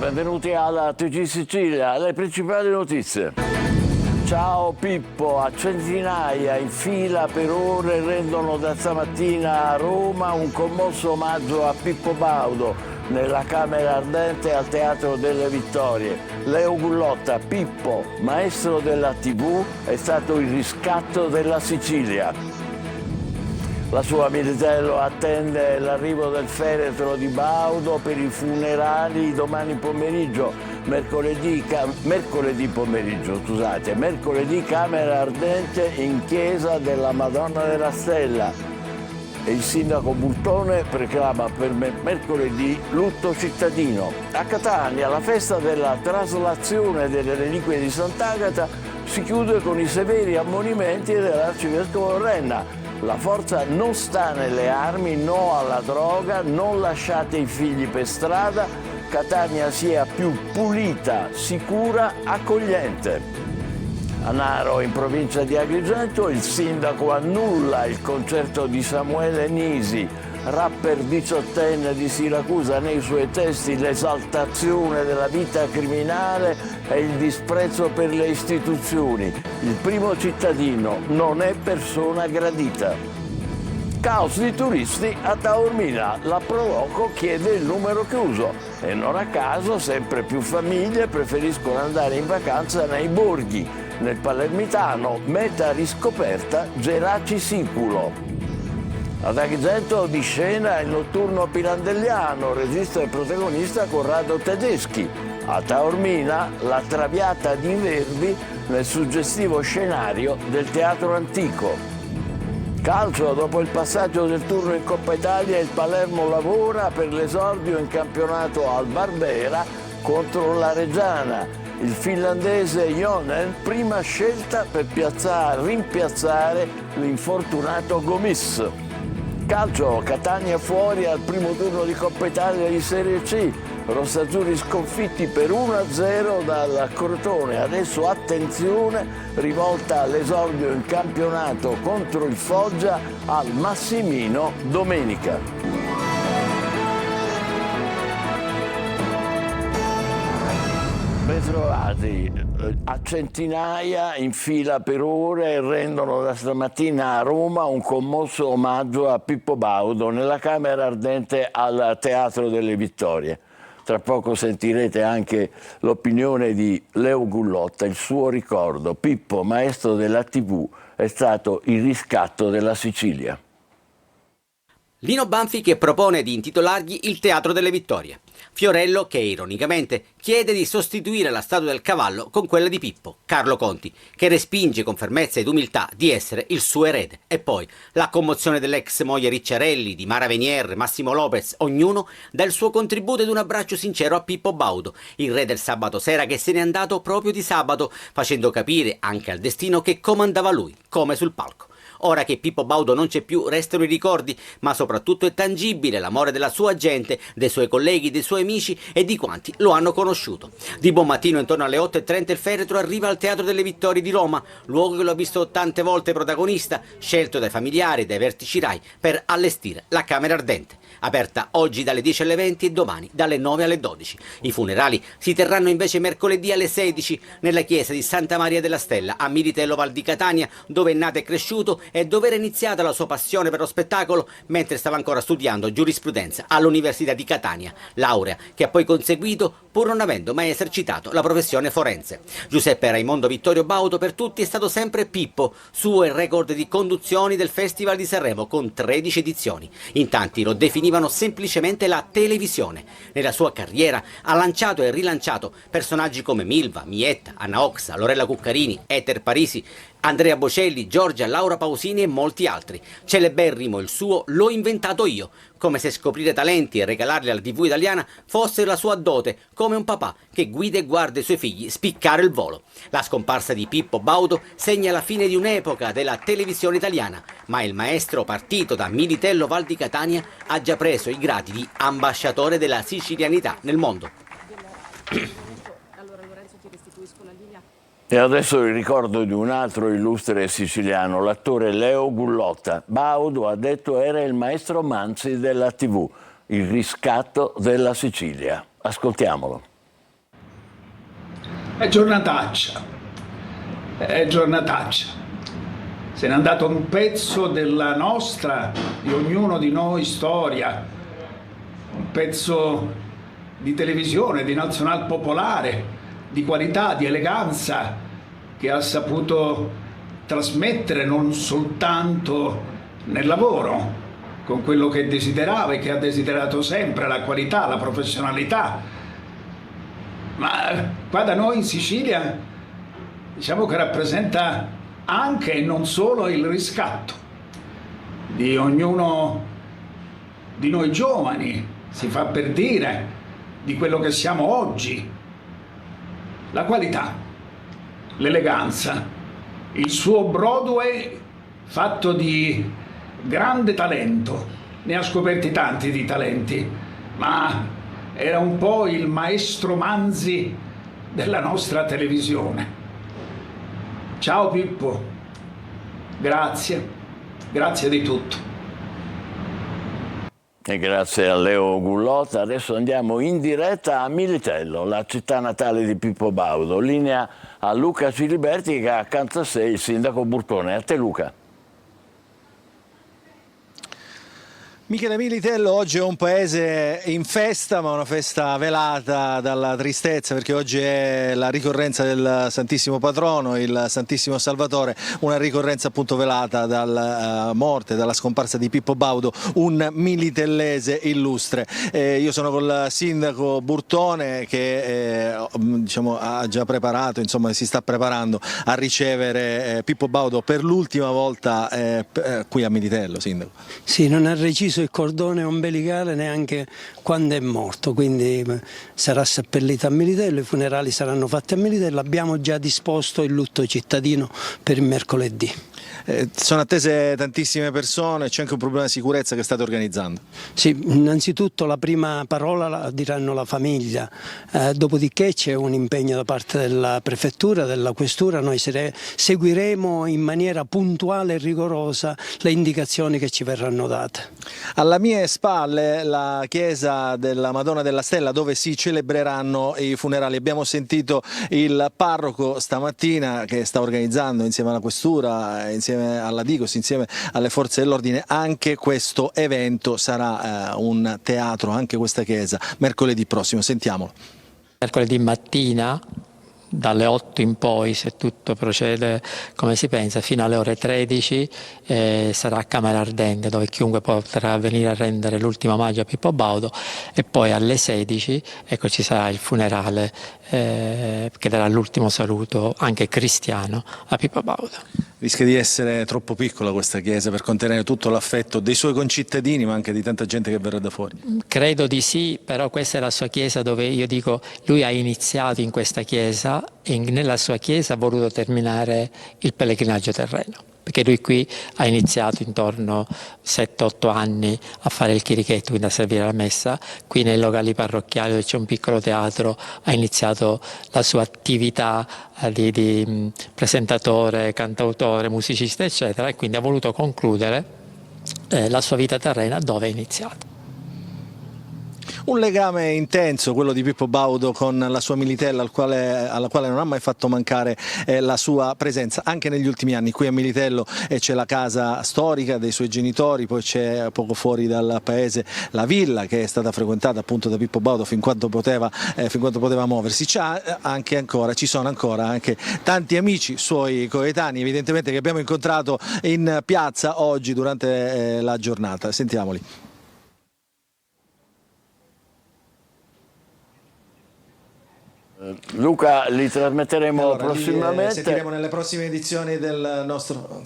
benvenuti alla TG Sicilia, le principali notizie. Ciao Pippo, a centinaia in fila per ore rendono da stamattina a Roma un commosso omaggio a Pippo Baudo nella Camera Ardente al Teatro delle Vittorie. Leo Gullotta, Pippo, maestro della TV, è stato il riscatto della Sicilia. La sua Militello attende l'arrivo del feretro di Baudo per i funerali domani pomeriggio, mercoledì Camera Ardente in chiesa della Madonna della Stella. E il sindaco Bultone proclama per mercoledì lutto cittadino. A Catania la festa della traslazione delle reliquie di Sant'Agata si chiude con i severi ammonimenti dell'arcivescovo Renna. La forza non sta nelle armi, no alla droga, non lasciate i figli per strada, Catania sia più pulita, sicura, accogliente. A Naro, in provincia di Agrigento, il sindaco annulla il concerto di Samuele Nisi, rapper diciottenne di Siracusa, nei suoi testi l'esaltazione della vita criminale e il disprezzo per le istituzioni. Il primo cittadino non è persona gradita. Caos di turisti a Taormina, la Proloco chiede il numero chiuso e non a caso sempre più famiglie preferiscono andare in vacanza nei borghi. Nel palermitano, meta riscoperta Geraci Siculo. Ad Agrigento di scena il notturno pirandelliano, regista e protagonista Corrado Tedeschi. A Taormina la Traviata di Verdi nel suggestivo scenario del Teatro Antico. Calcio, dopo il passaggio del turno in Coppa Italia, il Palermo lavora per l'esordio in campionato al Barbera contro la Reggiana. Il finlandese Jonen, prima scelta per rimpiazzare l'infortunato Gomis. Calcio, Catania fuori al primo turno di Coppa Italia di Serie C. Rossazzurri sconfitti per 1-0 dal Crotone. Adesso attenzione, rivolta all'esordio in campionato contro il Foggia al Massimino domenica. Bentrovati, a centinaia in fila per ore rendono da stamattina a Roma un commosso omaggio a Pippo Baudo nella Camera Ardente al Teatro delle Vittorie. Tra poco sentirete anche l'opinione di Leo Gullotta, il suo ricordo. Pippo, maestro della TV, è stato il riscatto della Sicilia. Lino Banfi che propone di intitolargli il Teatro delle Vittorie. Fiorello che, ironicamente, chiede di sostituire la statua del cavallo con quella di Pippo, Carlo Conti, che respinge con fermezza ed umiltà di essere il suo erede. E poi la commozione dell'ex moglie Ricciarelli, di Mara Venier, Massimo Lopez, ognuno dà il suo contributo ed un abbraccio sincero a Pippo Baudo, il re del sabato sera che se n'è andato proprio di sabato, facendo capire anche al destino che comandava lui, come sul palco. Ora che Pippo Baudo non c'è più, restano i ricordi, ma soprattutto è tangibile l'amore della sua gente, dei suoi colleghi, dei suoi amici e di quanti lo hanno conosciuto. Di buon mattino, intorno alle 8:30, il feretro arriva al Teatro delle Vittorie di Roma, luogo che lo ha visto tante volte protagonista, scelto dai familiari e dai vertici Rai per allestire la Camera Ardente. Aperta oggi dalle 10 alle 20 e domani dalle 9 alle 12. I funerali si terranno invece mercoledì alle 16 nella chiesa di Santa Maria della Stella a Militello Val di Catania, dove è nato e cresciuto e dove era iniziata la sua passione per lo spettacolo mentre stava ancora studiando giurisprudenza all'Università di Catania, laurea che ha poi conseguito pur non avendo mai esercitato la professione forense. Giuseppe Raimondo Vittorio Baudo per tutti è stato sempre Pippo, suo il record di conduzioni del Festival di Sanremo con 13 edizioni. In tanti lo definivano semplicemente la televisione. Nella sua carriera ha lanciato e rilanciato personaggi come Milva, Mietta, Anna Oxa, Lorella Cuccarini, Eter Parisi, Andrea Bocelli, Giorgia, Laura Pausini e molti altri. Celeberrimo il suo "l'ho inventato io", come se scoprire talenti e regalarli alla TV italiana fosse la sua dote, come un papà che guida e guarda i suoi figli spiccare il volo. La scomparsa di Pippo Baudo segna la fine di un'epoca della televisione italiana, ma il maestro partito da Militello Val di Catania ha già preso i gradi di ambasciatore della sicilianità nel mondo. E adesso il ricordo di un altro illustre siciliano, l'attore Leo Gullotta. Baudo, ha detto, era il maestro Manzi della TV, il riscatto della Sicilia. Ascoltiamolo. È giornataccia, è giornataccia. Se n'è andato un pezzo della nostra, di ognuno di noi, storia, un pezzo di televisione, di nazional popolare, di qualità, di eleganza, che ha saputo trasmettere non soltanto nel lavoro, con quello che desiderava e che ha desiderato sempre, la qualità, la professionalità, ma qua da noi in Sicilia diciamo che rappresenta anche e non solo il riscatto di ognuno di noi giovani, si fa per dire, di quello che siamo oggi. La qualità, l'eleganza, il suo Broadway fatto di grande talento, ne ha scoperti tanti di talenti, ma era un po' il maestro Manzi della nostra televisione. Ciao Pippo, grazie di tutto. E grazie a Leo Gullotta. Adesso andiamo in diretta a Militello, la città natale di Pippo Baudo. Linea a Luca Ciliberti che ha accanto a sé il sindaco Burtone. A te Luca. Michele, Militello oggi è un paese in festa, ma una festa velata dalla tristezza, perché oggi è la ricorrenza del Santissimo Patrono, il Santissimo Salvatore, una ricorrenza appunto velata dalla morte, dalla scomparsa di Pippo Baudo, un militellese illustre. Io sono col sindaco Burtone che diciamo, ha già preparato, insomma si sta preparando a ricevere Pippo Baudo per l'ultima volta qui a Militello, sindaco. Sì, non ha reciso il cordone ombelicale neanche quando è morto, quindi sarà seppellito a Militello, i funerali saranno fatti a Militello, abbiamo già disposto il lutto cittadino per il mercoledì. Sono attese tantissime persone, c'è anche un problema di sicurezza che state organizzando. Sì, innanzitutto la prima parola la diranno la famiglia, dopodiché c'è un impegno da parte della prefettura, della questura, noi seguiremo in maniera puntuale e rigorosa le indicazioni che ci verranno date. Alla mie spalle la chiesa della Madonna della Stella dove si celebreranno i funerali. Abbiamo sentito il parroco stamattina che sta organizzando insieme alla questura, insieme alla Digos, insieme alle forze dell'ordine, anche questo evento sarà un teatro, anche questa chiesa, mercoledì prossimo. Sentiamolo. Mercoledì mattina dalle 8 in poi, se tutto procede come si pensa, fino alle ore 13 sarà a Camera Ardente, dove chiunque potrà venire a rendere l'ultimo omaggio a Pippo Baudo, e poi alle 16 ecco, ci sarà il funerale che darà l'ultimo saluto anche cristiano a Pippo Baudo. Rischia di essere troppo piccola questa chiesa per contenere tutto l'affetto dei suoi concittadini, ma anche di tanta gente che verrà da fuori? Credo di sì, però questa è la sua chiesa dove io dico, lui ha iniziato in questa chiesa e nella sua chiesa ha voluto terminare il pellegrinaggio terreno, perché lui qui ha iniziato intorno 7-8 anni a fare il chirichetto, quindi a servire la messa, qui nei locali parrocchiali dove c'è un piccolo teatro ha iniziato la sua attività di presentatore, cantautore, musicista eccetera, e quindi ha voluto concludere la sua vita terrena dove è iniziato. Un legame intenso, quello di Pippo Baudo con la sua Militello, alla quale non ha mai fatto mancare la sua presenza, anche negli ultimi anni. Qui a Militello c'è la casa storica dei suoi genitori, poi c'è poco fuori dal paese la villa che è stata frequentata appunto da Pippo Baudo fin quanto poteva muoversi. Ci sono ancora anche tanti amici suoi coetanei, evidentemente, che abbiamo incontrato in piazza oggi durante la giornata. Sentiamoli. Luca, li trasmetteremo prossimamente. Sentiremo nelle prossime edizioni del nostro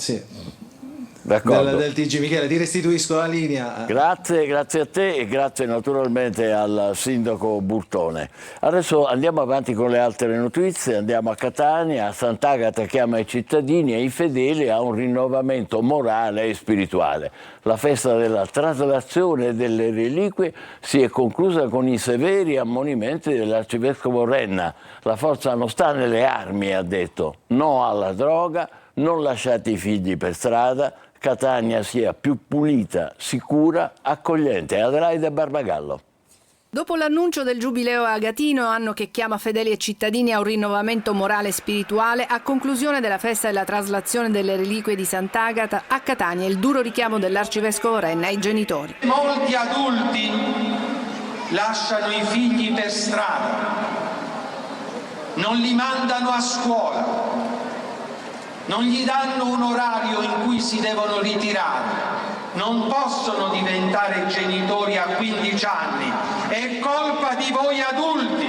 del TG. Michele, ti restituisco la linea. Grazie a te e grazie naturalmente al sindaco Burtone. Adesso andiamo avanti con le altre notizie, andiamo a Catania. Sant'Agata chiama i cittadini e i fedeli a un rinnovamento morale e spirituale. La festa della traslazione delle reliquie si è conclusa con i severi ammonimenti dell'arcivescovo Renna. La forza non sta nelle armi, ha detto. No alla droga, non lasciate i figli per strada, Catania sia più pulita, sicura, accogliente. Adelaide Barbagallo. Dopo l'annuncio del Giubileo Agatino, anno che chiama fedeli e cittadini a un rinnovamento morale e spirituale, a conclusione della festa della traslazione delle reliquie di Sant'Agata, a Catania il duro richiamo dell'arcivescovo Renna ai genitori. Molti adulti lasciano i figli per strada, non li mandano a scuola, non gli danno un orario in cui si devono ritirare. Non possono diventare genitori a 15 anni, è colpa di voi adulti.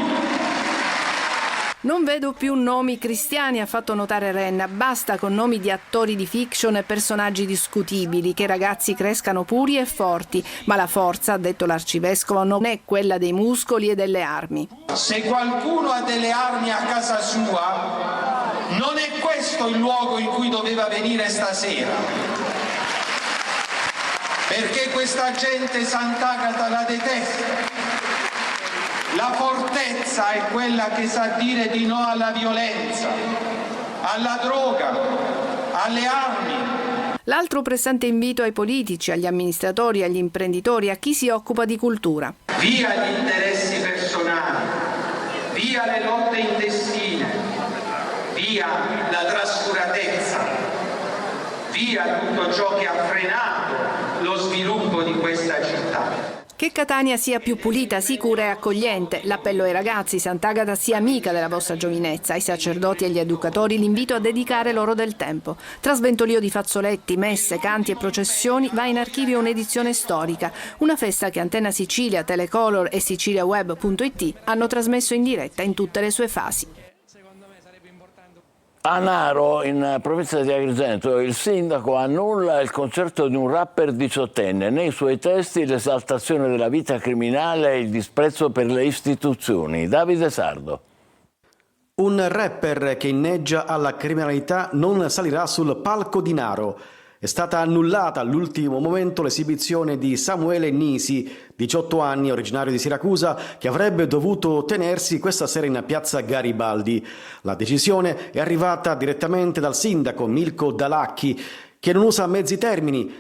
Non vedo più nomi cristiani, ha fatto notare Renna, basta con nomi di attori di fiction e personaggi discutibili, che i ragazzi crescano puri e forti, ma la forza, ha detto l'arcivescovo, non è quella dei muscoli e delle armi. Se qualcuno ha delle armi a casa sua, non è questo il luogo in cui doveva venire stasera. Perché questa gente Sant'Agata la detesta. La fortezza è quella che sa dire di no alla violenza, alla droga, alle armi. L'altro pressante invito ai politici, agli amministratori, agli imprenditori, a chi si occupa di cultura. Via gli interessi personali, via le lotte intestine, via la trascuratezza, via tutto ciò che ha frenato lo sviluppo di questa città. Che Catania sia più pulita, sicura e accogliente. L'appello ai ragazzi, Sant'Agata sia amica della vostra giovinezza. Ai sacerdoti e agli educatori l'invito a dedicare loro del tempo. Tra sventolio di fazzoletti, messe, canti e processioni va in archivio un'edizione storica. Una festa che Antenna Sicilia, Telecolor e siciliaweb.it hanno trasmesso in diretta in tutte le sue fasi. A Naro, in provincia di Agrigento, il sindaco annulla il concerto di un rapper 18enne. Nei suoi testi l'esaltazione della vita criminale e il disprezzo per le istituzioni. Davide Sardo. Un rapper che inneggia alla criminalità non salirà sul palco di Naro. È stata annullata all'ultimo momento l'esibizione di Samuele Nisi, 18 anni, originario di Siracusa, che avrebbe dovuto tenersi questa sera in piazza Garibaldi. La decisione è arrivata direttamente dal sindaco Milko Dalacchi, che non usa mezzi termini.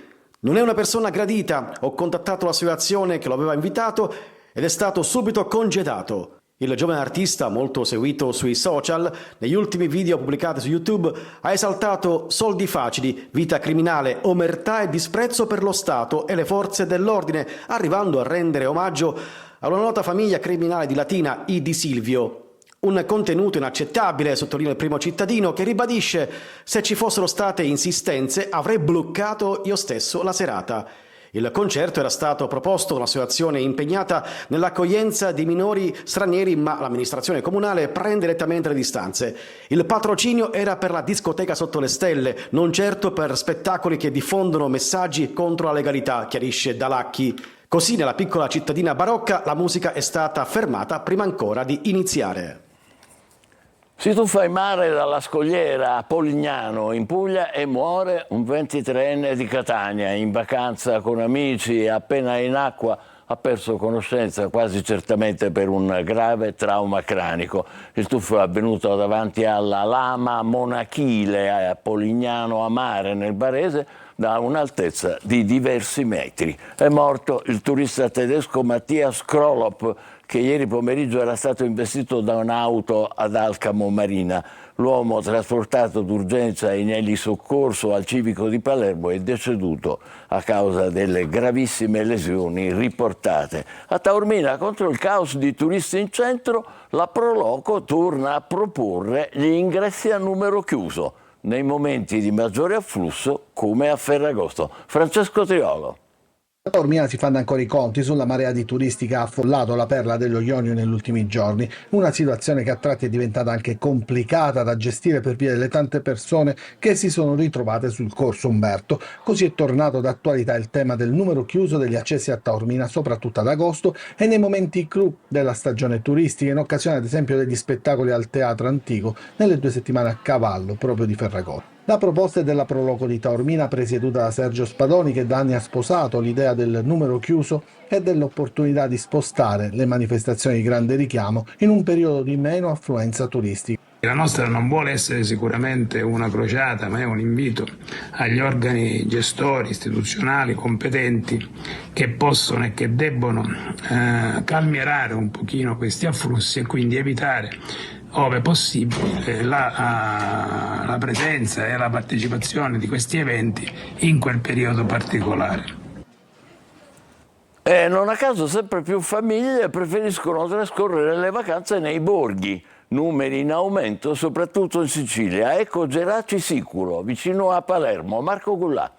Non è una persona gradita, ho contattato l'associazione che lo aveva invitato ed è stato subito congedato. Il giovane artista, molto seguito sui social, negli ultimi video pubblicati su YouTube, ha esaltato soldi facili, vita criminale, omertà e disprezzo per lo Stato e le forze dell'ordine, arrivando a rendere omaggio a una nota famiglia criminale di Latina, i Di Silvio. Un contenuto inaccettabile, sottolinea il primo cittadino, che ribadisce: se ci fossero state insistenze avrei bloccato io stesso la serata. Il concerto era stato proposto da un'associazione impegnata nell'accoglienza di minori stranieri, ma l'amministrazione comunale prende direttamente le distanze. Il patrocinio era per la discoteca sotto le stelle, non certo per spettacoli che diffondono messaggi contro la legalità, chiarisce Dalacchi. Così nella piccola cittadina barocca la musica è stata fermata prima ancora di iniziare. Si tuffa in mare dalla scogliera a Polignano, in Puglia, e muore un 23enne di Catania. In vacanza con amici e appena in acqua ha perso conoscenza, quasi certamente per un grave trauma cranico. Il tuffo è avvenuto davanti alla Lama Monachile a Polignano a Mare, nel Barese, da un'altezza di diversi metri. È morto il turista tedesco Mattias Krolop, che ieri pomeriggio era stato investito da un'auto ad Alcamo Marina. L'uomo, trasportato d'urgenza in elisoccorso al civico di Palermo, è deceduto a causa delle gravissime lesioni riportate. A Taormina, contro il caos di turisti in centro, la Proloco torna a proporre gli ingressi a numero chiuso nei momenti di maggiore afflusso, come a Ferragosto. Francesco Triolo. A Taormina si fanno ancora i conti sulla marea di turisti che ha affollato la perla dello Ionio negli ultimi giorni, una situazione che a tratti è diventata anche complicata da gestire per via delle tante persone che si sono ritrovate sul corso Umberto. Così è tornato d'attualità il tema del numero chiuso degli accessi a Taormina, soprattutto ad agosto e nei momenti clou della stagione turistica, in occasione ad esempio degli spettacoli al Teatro Antico nelle 2 settimane a cavallo proprio di Ferragosto. La proposta è della Pro Loco di Taormina, presieduta da Sergio Spadoni, che da anni ha sposato l'idea del numero chiuso e dell'opportunità di spostare le manifestazioni di grande richiamo in un periodo di meno affluenza turistica. La nostra non vuole essere sicuramente una crociata, ma è un invito agli organi gestori istituzionali competenti che possono e che debbono calmierare un pochino questi afflussi e quindi evitare, ove possibile, la presenza e la partecipazione di questi eventi in quel periodo particolare. Non a caso sempre più famiglie preferiscono trascorrere le vacanze nei borghi, numeri in aumento soprattutto in Sicilia. Ecco Geraci Siculo, vicino a Palermo. Marco Gullà.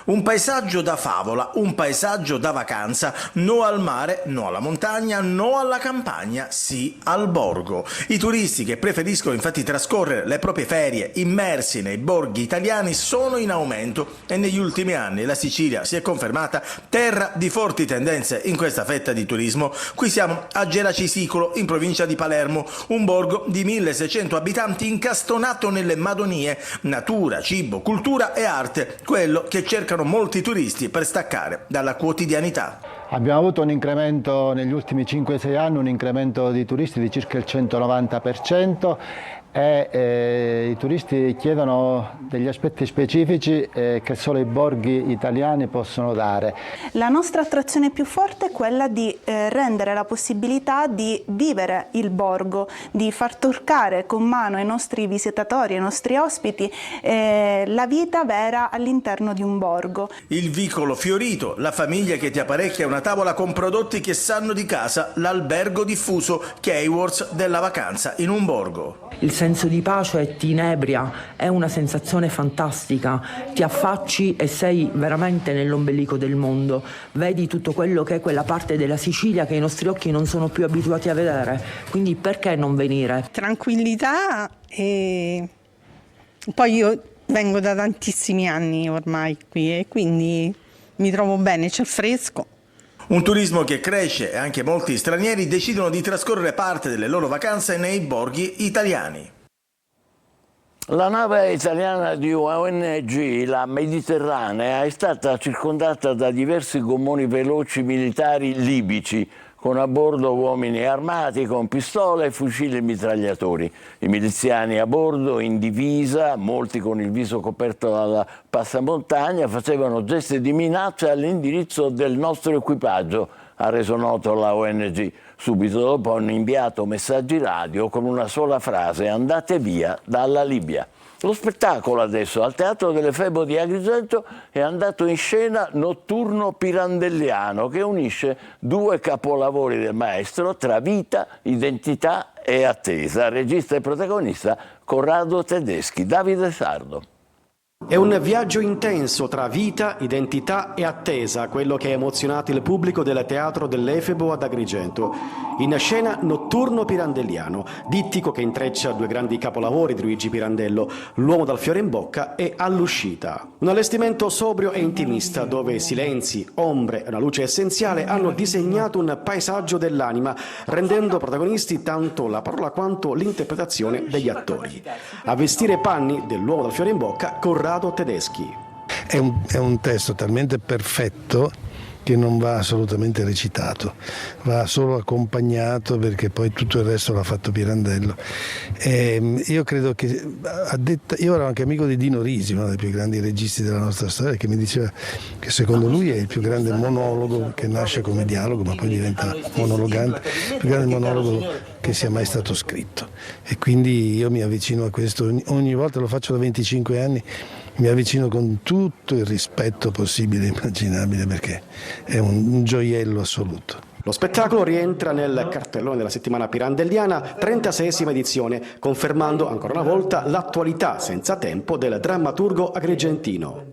Un paesaggio da favola, un paesaggio da vacanza, no al mare, no alla montagna, no alla campagna, sì al borgo. I turisti che preferiscono infatti trascorrere le proprie ferie immersi nei borghi italiani sono in aumento e negli ultimi anni la Sicilia si è confermata terra di forti tendenze in questa fetta di turismo. Qui siamo a Geraci Siculo, in provincia di Palermo, un borgo di 1600 abitanti incastonato nelle Madonie, natura, cibo, cultura e arte, quello che cercano molti turisti per staccare dalla quotidianità. Abbiamo avuto un incremento negli ultimi 5-6 anni, un incremento di turisti di circa il 190% e i turisti chiedono degli aspetti specifici che solo i borghi italiani possono dare. La nostra attrazione più forte è quella di rendere la possibilità di vivere il borgo, di far toccare con mano ai nostri visitatori, ai nostri ospiti la vita vera all'interno di un borgo. Il vicolo fiorito, la famiglia che ti apparecchia una tavola con prodotti che sanno di casa, l'albergo diffuso, Keywords della vacanza in un borgo. Il senso di pace ti inebria, è una sensazione fantastica, ti affacci e sei veramente nell'ombelico del mondo, vedi tutto quello che è quella parte della Sicilia che i nostri occhi non sono più abituati a vedere, quindi perché non venire? Tranquillità e poi io vengo da tantissimi anni ormai qui e quindi mi trovo bene, c'è il fresco. Un turismo che cresce e anche molti stranieri decidono di trascorrere parte delle loro vacanze nei borghi italiani. La nave italiana di ONG, la Mediterranea, è stata circondata da diversi gommoni veloci militari libici, con a bordo uomini armati con pistole e fucili mitragliatori. I miliziani a bordo, in divisa, molti con il viso coperto dalla passamontagna, facevano gesti di minaccia all'indirizzo del nostro equipaggio, ha reso noto la ONG. Subito dopo hanno inviato messaggi radio con una sola frase: andate via dalla Libia. Lo spettacolo adesso al Teatro dell'Efebo di Agrigento è andato in scena Notturno Pirandelliano, che unisce due capolavori del maestro tra vita, identità e attesa. Regista e protagonista Corrado Tedeschi. Davide Sardo. È un viaggio intenso tra vita, identità e attesa, quello che ha emozionato il pubblico del Teatro dell'Efebo ad Agrigento. In scena Notturno Pirandelliano, dittico che intreccia due grandi capolavori di Luigi Pirandello, L'uomo dal fiore in bocca e All'uscita. Un allestimento sobrio e intimista, dove silenzi, ombre e una luce essenziale hanno disegnato un paesaggio dell'anima, rendendo protagonisti tanto la parola quanto l'interpretazione degli attori. A vestire i panni dell'uomo dal fiore in bocca, Corrado Tedeschi. È un testo talmente perfetto che non va assolutamente recitato, va solo accompagnato, perché poi tutto il resto l'ha fatto Pirandello. Io credo che, io ero anche amico di Dino Risi, uno dei più grandi registi della nostra storia, che mi diceva che secondo lui è il più grande monologo, che nasce come dialogo ma poi diventa monologante, il più grande monologo che sia mai stato scritto. E quindi io mi avvicino a questo, ogni volta, lo faccio da 25 anni, mi avvicino con tutto il rispetto possibile e immaginabile, perché è un gioiello assoluto. Lo spettacolo rientra nel cartellone della settimana pirandelliana, 36esima edizione, confermando ancora una volta l'attualità senza tempo del drammaturgo agrigentino.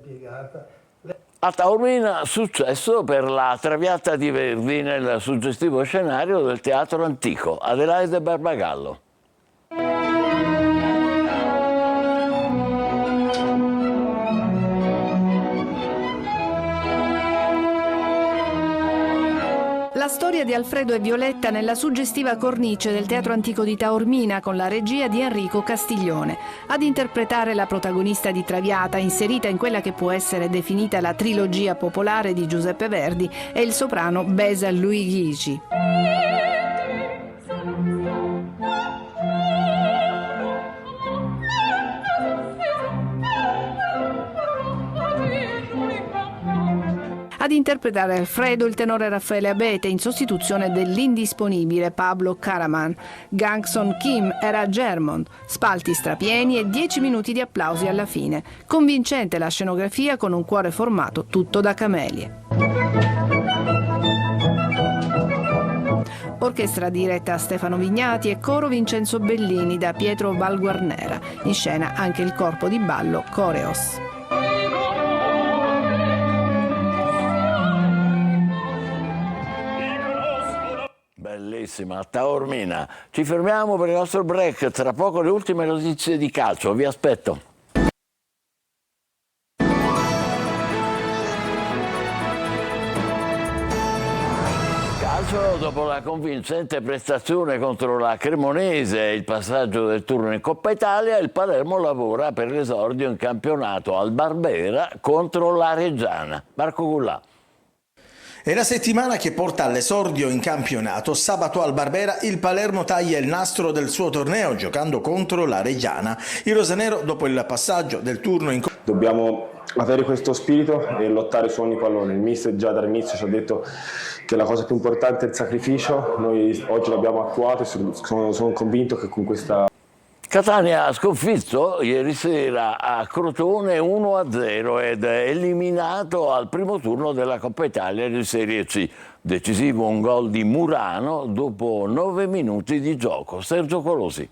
A Taormina successo per la Traviata di Verdi nel suggestivo scenario del Teatro Antico. Adelaide Barbagallo. La La storia di Alfredo e Violetta nella suggestiva cornice del Teatro Antico di Taormina con la regia di Enrico Castiglione. Ad interpretare la protagonista di Traviata, inserita in quella che può essere definita la trilogia popolare di Giuseppe Verdi, è il soprano Besa Luigi. Ad interpretare Alfredo il tenore Raffaele Abete in sostituzione dell'indisponibile Pablo Karaman. Gangson Kim era Germond, spalti strapieni e 10 minuti di applausi alla fine. Convincente la scenografia con un cuore formato tutto da camelie. Orchestra diretta a Stefano Vignati e coro Vincenzo Bellini da Pietro Valguarnera. In scena anche il corpo di ballo Coreos. Bellissima, Taormina. Ci fermiamo per il nostro break, tra poco le ultime notizie di calcio, vi aspetto. Calcio, dopo la convincente prestazione contro la Cremonese e il passaggio del turno in Coppa Italia, il Palermo lavora per l'esordio in campionato al Barbera contro la Reggiana. Marco Gullà. È la settimana che porta all'esordio in campionato. Sabato al Barbera il Palermo taglia il nastro del suo torneo giocando contro la Reggiana. Il rosanero, dopo il passaggio del turno in Dobbiamo avere questo spirito e lottare su ogni pallone. Il mister già dall'inizio ci ha detto che la cosa più importante è il sacrificio. Noi oggi l'abbiamo attuato e sono convinto che con questa... Catania ha sconfitto ieri sera a Crotone 1-0 ed è eliminato al primo turno della Coppa Italia di Serie C. Decisivo un gol di Murano dopo 9 minuti di gioco. Sergio Colosi.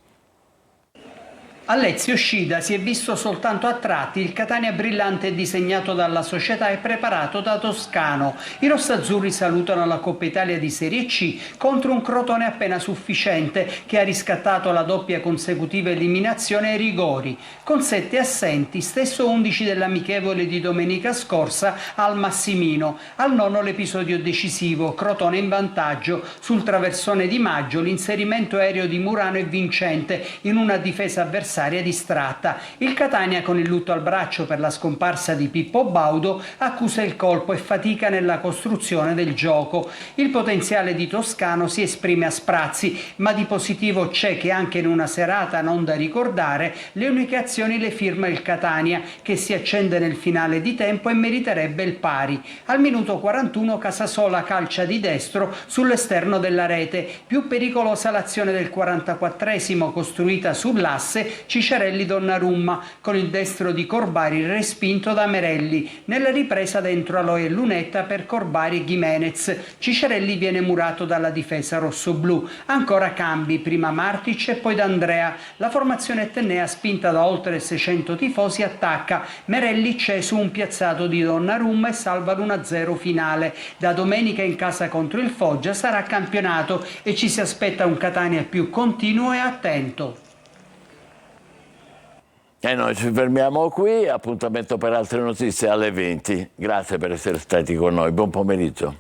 A Lezio Scida si è visto soltanto a tratti, il Catania brillante è disegnato dalla società e preparato da Toscano. I rossazzurri salutano la Coppa Italia di Serie C contro un Crotone appena sufficiente che ha riscattato la doppia consecutiva eliminazione ai rigori. Con 7 assenti, stesso 11 dell'amichevole di domenica scorsa al Massimino. Al nono l'episodio decisivo, Crotone in vantaggio. Sul traversone di Maggio l'inserimento aereo di Murano è vincente in una difesa avversaria distratta. Il Catania, con il lutto al braccio per la scomparsa di Pippo Baudo, accusa il colpo e fatica nella costruzione del gioco. Il potenziale di Toscano si esprime a sprazzi, ma di positivo c'è che anche in una serata non da ricordare le uniche azioni le firma il Catania, che si accende nel finale di tempo e meriterebbe il pari. Al minuto 41 Casasola calcia di destro sull'esterno della rete. Più pericolosa l'azione del 44esimo costruita sull'asse Cicciarelli-Donnarumma, con il destro di Corbari respinto da Merelli. Nella ripresa dentro Aloe e Lunetta per Corbari e Gimenez. Cicciarelli viene murato dalla difesa rossoblù. Ancora cambi, prima Martic e poi D'Andrea. La formazione etnea, spinta da oltre 600 tifosi, attacca. Merelli c'è su un piazzato di Donnarumma e salva l'1-0 finale. Da domenica in casa contro il Foggia sarà campionato e ci si aspetta un Catania più continuo e attento. E noi ci fermiamo qui, appuntamento per altre notizie alle 20. Grazie per essere stati con noi, buon pomeriggio.